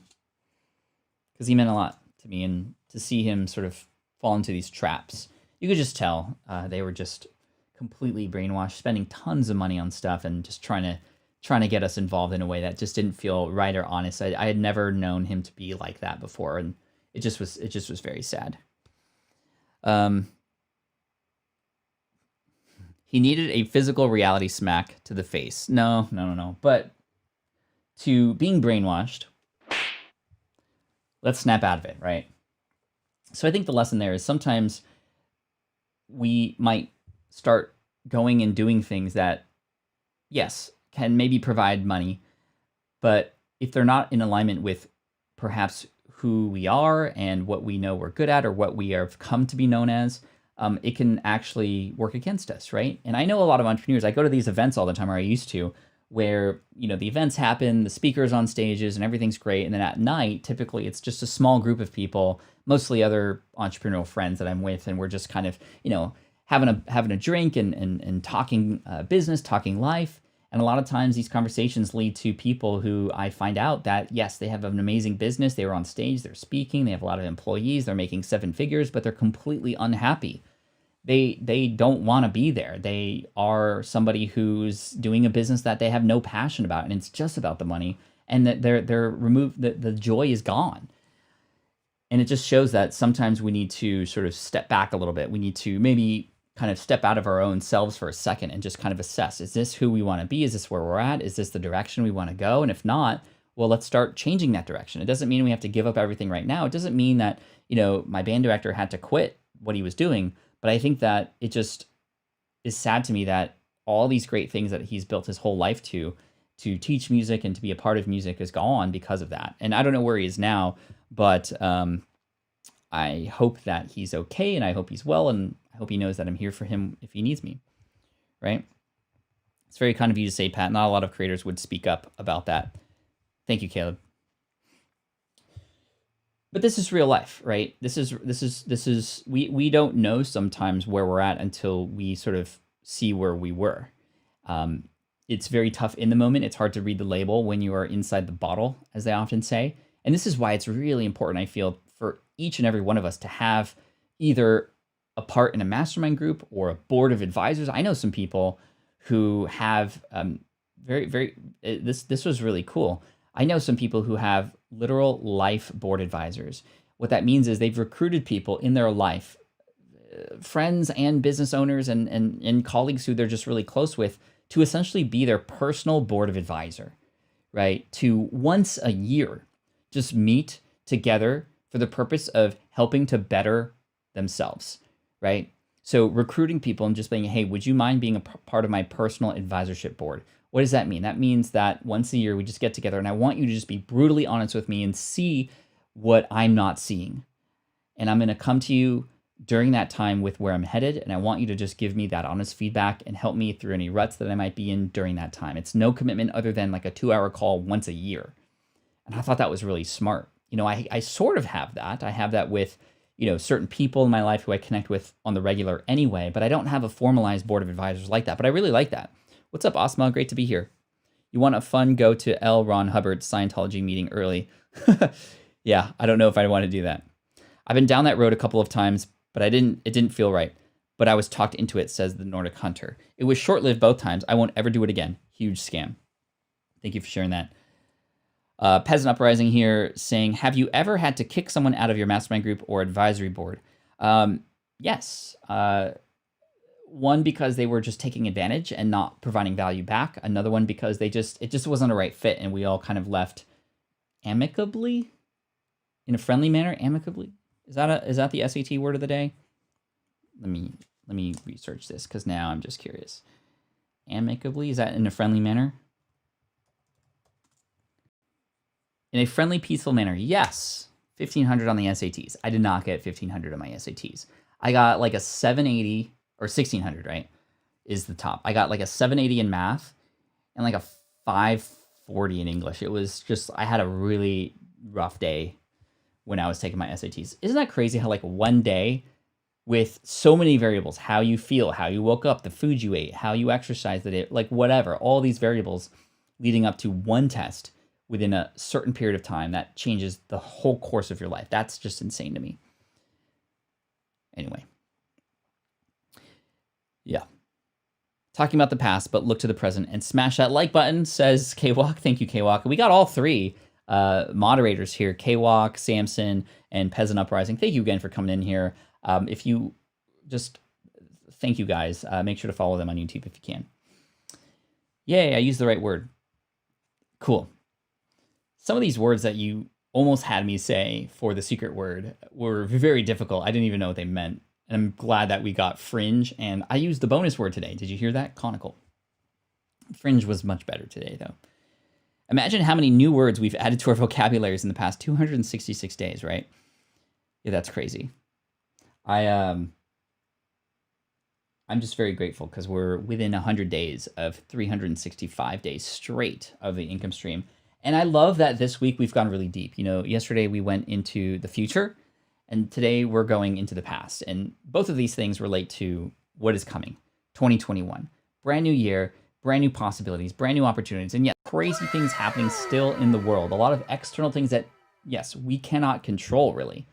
S1: he meant a lot to me, and to see him sort of fall into these traps, you could just tell they were just completely brainwashed, spending tons of money on stuff and just trying to get us involved in a way that just didn't feel right or honest. I had never known him to be like that before, and it just was very sad. He needed a physical reality smack to the face. No. But to being brainwashed, let's snap out of it, right? So I think the lesson there is sometimes we might start going and doing things that, yes, can maybe provide money, but if they're not in alignment with perhaps who we are and what we know we're good at or what we have come to be known as, it can actually work against us, right? And I know a lot of entrepreneurs, I go to these events all the time, or I used to, where, the events happen, the speakers on stages and everything's great. And then at night, typically it's just a small group of people, mostly other entrepreneurial friends that I'm with. And we're just kind of, having a drink and talking business, talking life. And a lot of times these conversations lead to people who I find out that, yes, they have an amazing business. They were on stage, they're speaking, they have a lot of employees, they're making 7 figures, but they're completely unhappy. they don't want to be there. They are somebody who's doing a business that they have no passion about, and it's just about the money, and that they're removed. The joy is gone. And it just shows that sometimes we need to sort of step back a little bit. We need to maybe kind of step out of our own selves for a second and just kind of assess, is this who we want to be? Is this where we're at? Is this the direction we want to go? And if not, well, let's start changing that direction. It doesn't mean we have to give up everything right now. It doesn't mean that, my band director had to quit what he was doing. But I think that it just is sad to me that all these great things that he's built his whole life to teach music and to be a part of music is gone because of that. And I don't know where he is now, but I hope that he's okay, and I hope he's well, and I hope he knows that I'm here for him if he needs me, right? It's very kind of you to say, Pat. Not a lot of creators would speak up about that. Thank you, Caleb. But this is real life, right? This is we don't know sometimes where we're at until we sort of see where we were. It's very tough in the moment. It's hard to read the label when you are inside the bottle, as they often say. And this is why it's really important, I feel, for each and every one of us to have either a part in a mastermind group or a board of advisors. I know some people who have this was really cool. I know some people who have literal life board advisors. What that means is they've recruited people in their life, friends and business owners and colleagues who they're just really close with, to essentially be their personal board of advisor, right? To once a year just meet together for the purpose of helping to better themselves, right? So recruiting people and just being, hey, would you mind being a part of my personal advisorship board? What does that mean? That means that once a year we just get together and I want you to just be brutally honest with me and see what I'm not seeing. And I'm going to come to you during that time with where I'm headed. And I want you to just give me that honest feedback and help me through any ruts that I might be in during that time. It's no commitment other than like a 2-hour call once a year. And I thought that was really smart. I sort of have that. I have that with, certain people in my life who I connect with on the regular anyway, but I don't have a formalized board of advisors like that. But I really like that. What's up, Osma? Great to be here. You want a fun go to L. Ron Hubbard's Scientology meeting early? Yeah, I don't know if I want to do that. I've been down that road a couple of times, but it didn't feel right. But I was talked into it, says the Nordic Hunter. It was short-lived both times. I won't ever do it again. Huge scam. Thank you for sharing that. Peasant Uprising here saying, have you ever had to kick someone out of your mastermind group or advisory board? Yes. One, because they were just taking advantage and not providing value back. Another one, because it just wasn't a right fit, and we all kind of left amicably, in a friendly manner. Amicably, is that the SAT word of the day? Let me research this, because now I'm just curious. Amicably, is that in a friendly manner? In a friendly, peaceful manner, yes. 1,500 on the SATs. I did not get 1,500 on my SATs. I got like a 780. Or 1,600, right, is the top. I got like a 780 in math and like a 540 in English. It was just, I had a really rough day when I was taking my SATs. Isn't that crazy how like one day with so many variables, how you feel, how you woke up, the food you ate, how you exercised the day, like whatever, all these variables leading up to one test within a certain period of time that changes the whole course of your life. That's just insane to me. Anyway. Yeah. Talking about the past, but look to the present and smash that like button, says K-Walk. Thank you, K-Walk. We got all three moderators here, K-Walk, Samson, and Peasant Uprising. Thank you again for coming in here. If you just, thank you guys. Make sure to follow them on YouTube if you can. Yay, I used the right word. Cool. Some of these words that you almost had me say for the secret word were very difficult. I didn't even know what they meant. And I'm glad that we got fringe, and I used the bonus word today. Did you hear that? Conical. Fringe was much better today, though. Imagine how many new words we've added to our vocabularies in the past 266 days, right? Yeah, that's crazy. I'm just very grateful because we're within 100 days of 365 days straight of the income stream. And I love that this week we've gone really deep. Yesterday we went into the future, and today we're going into the past. And both of these things relate to what is coming. 2021, brand new year, brand new possibilities, brand new opportunities, and yet crazy things happening still in the world. A lot of external things that, yes, we cannot control really.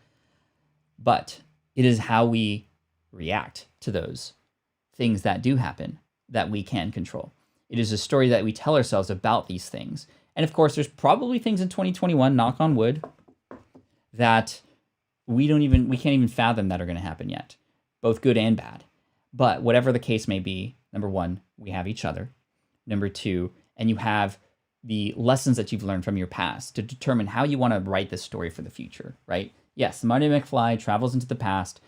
S1: But it is how we react to those things that do happen that we can control. It is a story that we tell ourselves about these things. And of course, there's probably things in 2021, knock on wood, that we can't even fathom that are going to happen yet, both good and bad. But whatever the case may be, number one, we have each other. Number two, and you have the lessons that you've learned from your past to determine how you want to write this story for the future, right? Yes, Marty McFly travels into the past,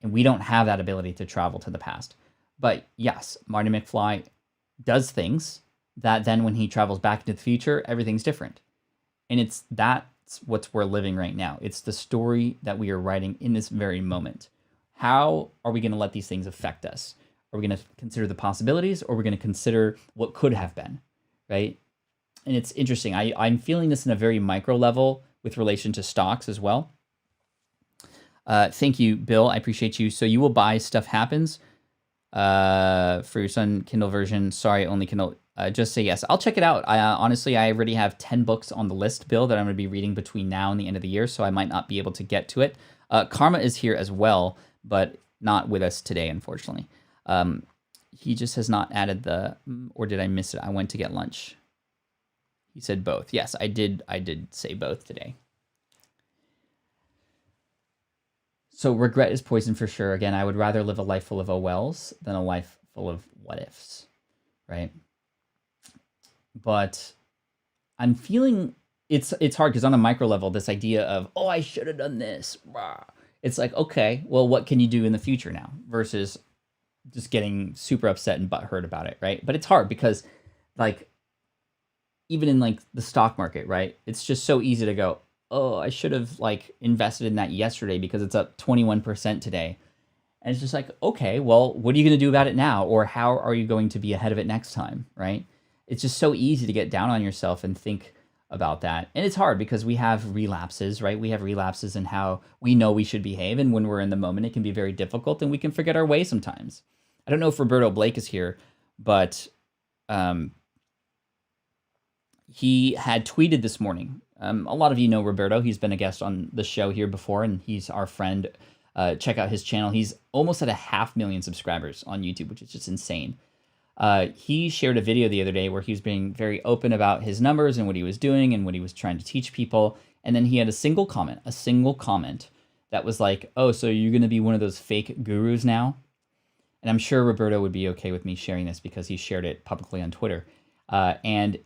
S1: and we don't have that ability to travel to the past. But yes, Marty McFly does things that then when he travels back into the future, everything's different. And that's what we're living right now. It's the story that we are writing in this very moment. How are we going to let these things affect us? Are we going to consider the possibilities, or are we going to consider what could have been, right? And it's interesting. I'm feeling this in a very micro level with relation to stocks as well. Thank you, Bill. I appreciate you. So you will buy Stuff Happens for your son, Kindle version. Sorry, only Kindle. Just say yes. I'll check it out. Honestly, I already have 10 books on the list, Bill, that I'm going to be reading between now and the end of the year, so I might not be able to get to it. Karma is here as well, but not with us today, unfortunately. He just has not added or did I miss it? I went to get lunch. He said both. Yes, I did say both today. So regret is poison for sure. Again, I would rather live a life full of oh wells than a life full of what ifs, right? But I'm feeling it's hard because on a micro level, this idea of, oh, I should have done this. It's like, okay, well, what can you do in the future now versus just getting super upset and butthurt about it, right? But it's hard because, like, even in like the stock market, right? It's just so easy to go, oh, I should have like invested in that yesterday because it's up 21% today. And it's just like, okay, well, what are you going to do about it now? Or how are you going to be ahead of it next time, right? It's just so easy to get down on yourself and think about that. And it's hard because we have relapses, right? We have relapses in how we know we should behave. And when we're in the moment, it can be very difficult and we can forget our way sometimes. I don't know if Roberto Blake is here, but he had tweeted this morning. A lot of you know Roberto. He's been a guest on the show here before, and he's our friend. Check out his channel. He's almost at 500,000 subscribers on YouTube, which is just insane. He shared a video the other day where he was being very open about his numbers and what he was doing and what he was trying to teach people. And then he had a single comment that was like, oh, so you're going to be one of those fake gurus now? And I'm sure Roberto would be okay with me sharing this because he shared it publicly on Twitter. And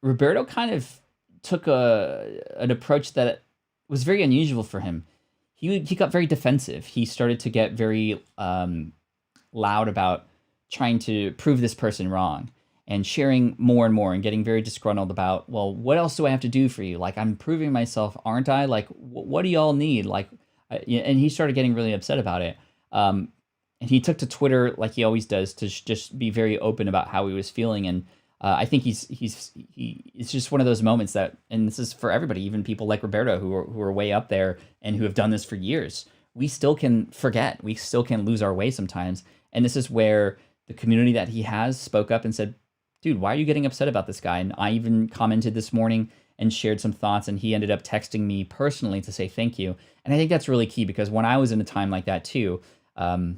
S1: Roberto kind of took an approach that was very unusual for him. He got very defensive. He started to get very loud about trying to prove this person wrong and sharing more and more and getting very disgruntled about, well, what else do I have to do for you? Like, I'm proving myself, aren't I? Like, what do y'all need? Like, and he started getting really upset about it. And he took to Twitter like he always does to just be very open about how he was feeling. And I think it's just one of those moments that, and this is for everybody, even people like Roberto who are way up there and who have done this for years. We still can forget. We still can lose our way sometimes. And this is where the community that he has spoke up and said, dude, why are you getting upset about this guy? And I even commented this morning and shared some thoughts, and he ended up texting me personally to say thank you. And I think that's really key because when I was in a time like that too, I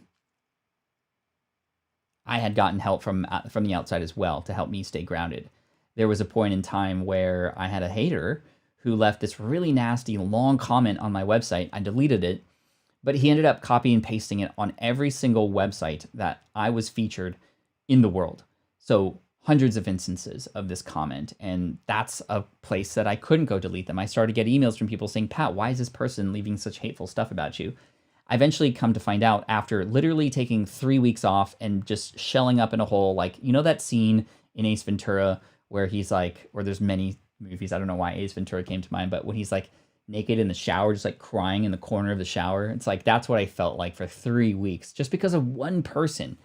S1: had gotten help from the outside as well to help me stay grounded. There was a point in time where I had a hater who left this really nasty long comment on my website. I deleted it, but he ended up copying and pasting it on every single website that I was featured in the world. So hundreds of instances of this comment, and that's a place that I couldn't go delete them. I started to get emails from people saying, Pat, why is this person leaving such hateful stuff about you? I eventually come to find out after literally taking 3 weeks off and just shelling up in a hole, like, you know that scene in Ace Ventura where he's like, or there's many movies, I don't know why Ace Ventura came to mind, but when he's like naked in the shower, just like crying in the corner of the shower. It's like, that's what I felt like for 3 weeks, just because of one person.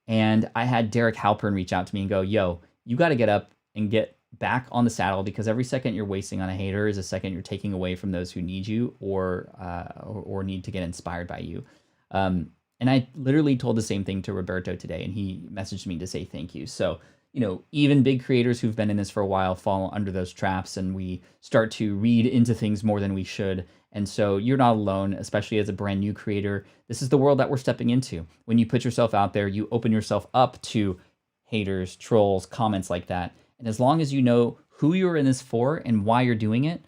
S1: And I had Derek Halpern reach out to me and go, yo, you got to get up and get back on the saddle, because every second you're wasting on a hater is a second you're taking away from those who need you or need to get inspired by you. And I literally told the same thing to Roberto today, and he messaged me to say thank you. So even big creators who've been in this for a while fall under those traps, and we start to read into things more than we should. And so you're not alone, especially as a brand new creator. This is the world that we're stepping into. When you put yourself out there, you open yourself up to haters, trolls, comments like that. And as long as you know who you're in this for and why you're doing it,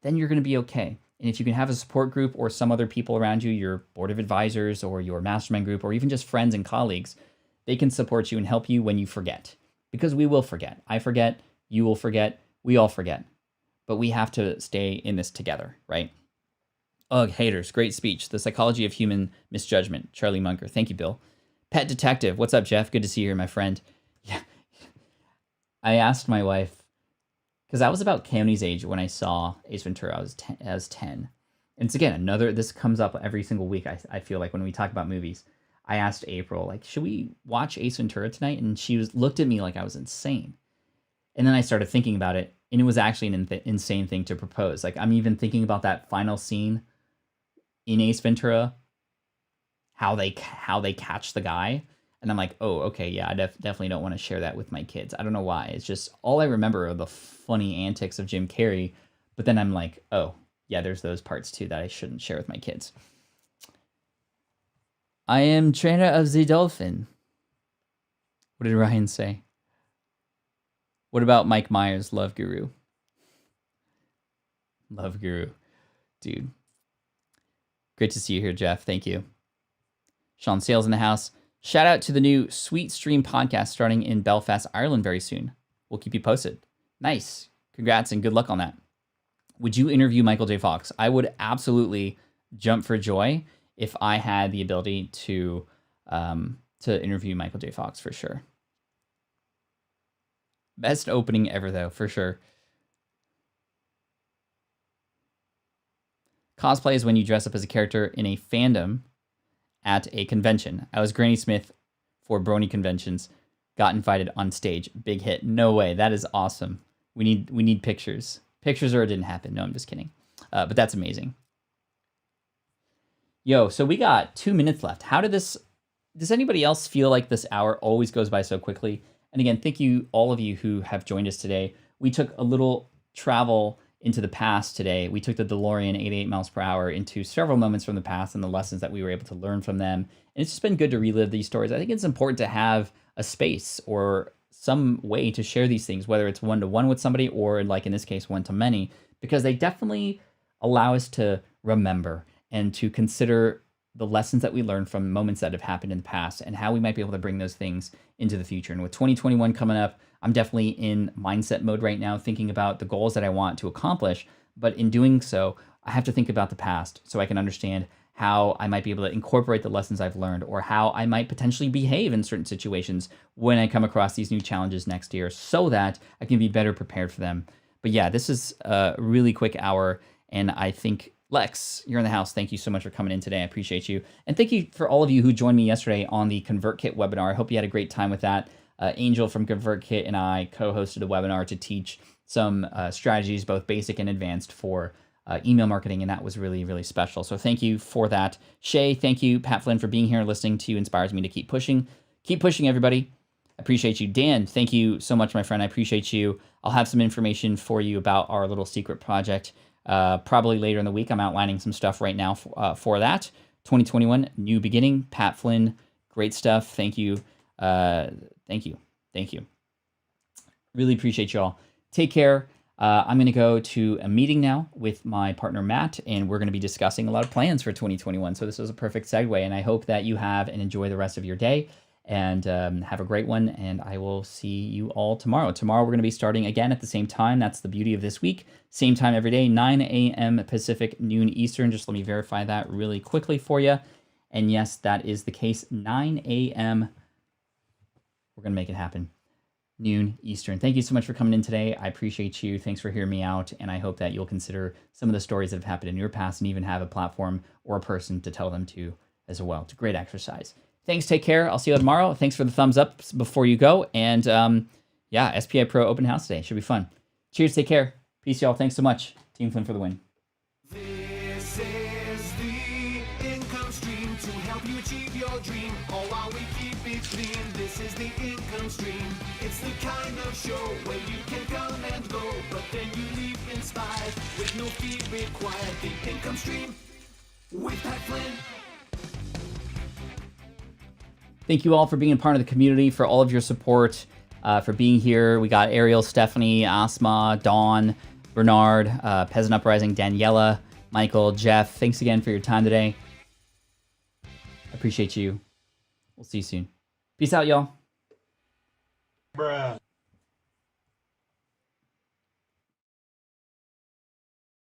S1: then you're going to be okay. And if you can have a support group or some other people around you, your board of advisors or your mastermind group, or even just friends and colleagues, they can support you and help you when you forget. Because we will forget. I forget, you will forget, we all forget. But we have to stay in this together, right? Ugh, haters, great speech. The Psychology of Human Misjudgment, Charlie Munger. Thank you, Bill. Pet Detective, what's up, Jeff? Good to see you here, my friend. Yeah, I asked my wife, because I was about Keanu's age when I saw Ace Ventura. I was 10. And it's, again, this comes up every single week, I feel like, when we talk about movies. I asked April, like, should we watch Ace Ventura tonight? And she looked at me like I was insane. And then I started thinking about it, and it was actually an insane thing to propose. Like, I'm even thinking about that final scene in Ace Ventura, how they catch the guy. And I'm like, oh, okay, yeah, I definitely don't want to share that with my kids. I don't know why. It's just all I remember are the funny antics of Jim Carrey. But then I'm like, oh, yeah, there's those parts too that I shouldn't share with my kids. I am trainer of the dolphin. What did Ryan say? What about Mike Myers, Love Guru? Love Guru. Dude. Great to see you here, Jeff. Thank you. Sean Sales in the house. Shout out to the new Sweet Stream podcast starting in Belfast, Ireland very soon. We'll keep you posted. Nice. Congrats and good luck on that. Would you interview Michael J. Fox? I would absolutely jump for joy if I had the ability to interview Michael J. Fox, for sure. Best opening ever, though, for sure. Cosplay is when you dress up as a character in a fandom at a convention. I was Granny Smith for Brony conventions. Got invited on stage. Big hit. No way. That is awesome. We need pictures. Pictures or it didn't happen. No, I'm just kidding. But that's amazing. Yo, so we got 2 minutes left. Does anybody else feel like this hour always goes by so quickly? And again, thank you, all of you who have joined us today. We took a little travel into the past today. We took the DeLorean 88 miles per hour into several moments from the past and the lessons that we were able to learn from them. And it's just been good to relive these stories. I think it's important to have a space or some way to share these things, whether it's one-to-one with somebody or, like in this case, one-to-many, because they definitely allow us to remember and to consider the lessons that we learned from moments that have happened in the past and how we might be able to bring those things into the future. And with 2021 coming up, I'm definitely in mindset mode right now, thinking about the goals that I want to accomplish. But in doing so, I have to think about the past so I can understand how I might be able to incorporate the lessons I've learned or how I might potentially behave in certain situations when I come across these new challenges next year so that I can be better prepared for them. But yeah, this is a really quick hour, and I think Lex, you're in the house. Thank you so much for coming in today. I appreciate you. And thank you for all of you who joined me yesterday on the ConvertKit webinar. I hope you had a great time with that. Angel from ConvertKit and I co-hosted a webinar to teach some strategies, both basic and advanced, for email marketing, and that was really, really special. So thank you for that. Shay, thank you. Pat Flynn for being here. Listening to you inspires me to keep pushing. Keep pushing, everybody. I appreciate you. Dan, thank you so much, my friend. I appreciate you. I'll have some information for you about our little secret project probably later in the week. I'm outlining some stuff right now for that. 2021, new beginning. Pat Flynn, great stuff. Thank you. Thank you. Really appreciate y'all. Take care. I'm going to go to a meeting now with my partner, Matt, and we're going to be discussing a lot of plans for 2021. So this was a perfect segue, and I hope that you have and enjoy the rest of your day, and have a great one, and I will see you all tomorrow. Tomorrow we're going to be starting again at the same time. That's the beauty of this week. Same time every day, 9 a.m. Pacific, noon Eastern. Just let me verify that really quickly for you. And yes, that is the case, 9 a.m. We're going to make it happen. Noon Eastern. Thank you so much for coming in today. I appreciate you. Thanks for hearing me out. And I hope that you'll consider some of the stories that have happened in your past and even have a platform or a person to tell them to as well. It's a great exercise. Thanks. Take care. I'll see you tomorrow. Thanks for the thumbs up before you go. And yeah, SPI Pro open house today. Should be fun. Cheers. Take care. Peace, y'all. Thanks so much. Team Flynn for the win.
S2: This is is the income stream to help you achieve your dream, all while we keep it clean. This is the income stream. It's the kind of show where you can come and go, but then you leave inspired with no fee required. The income stream with Pat Flynn.
S1: Thank you all for being a part of the community, for all of your support, for being here. We got Ariel, Stephanie, Asma, Dawn, Bernard, Peasant Uprising, Daniela, Michael, Jeff. Thanks again for your time today. Appreciate you. We'll see you soon. Peace out, y'all.
S3: Bruh.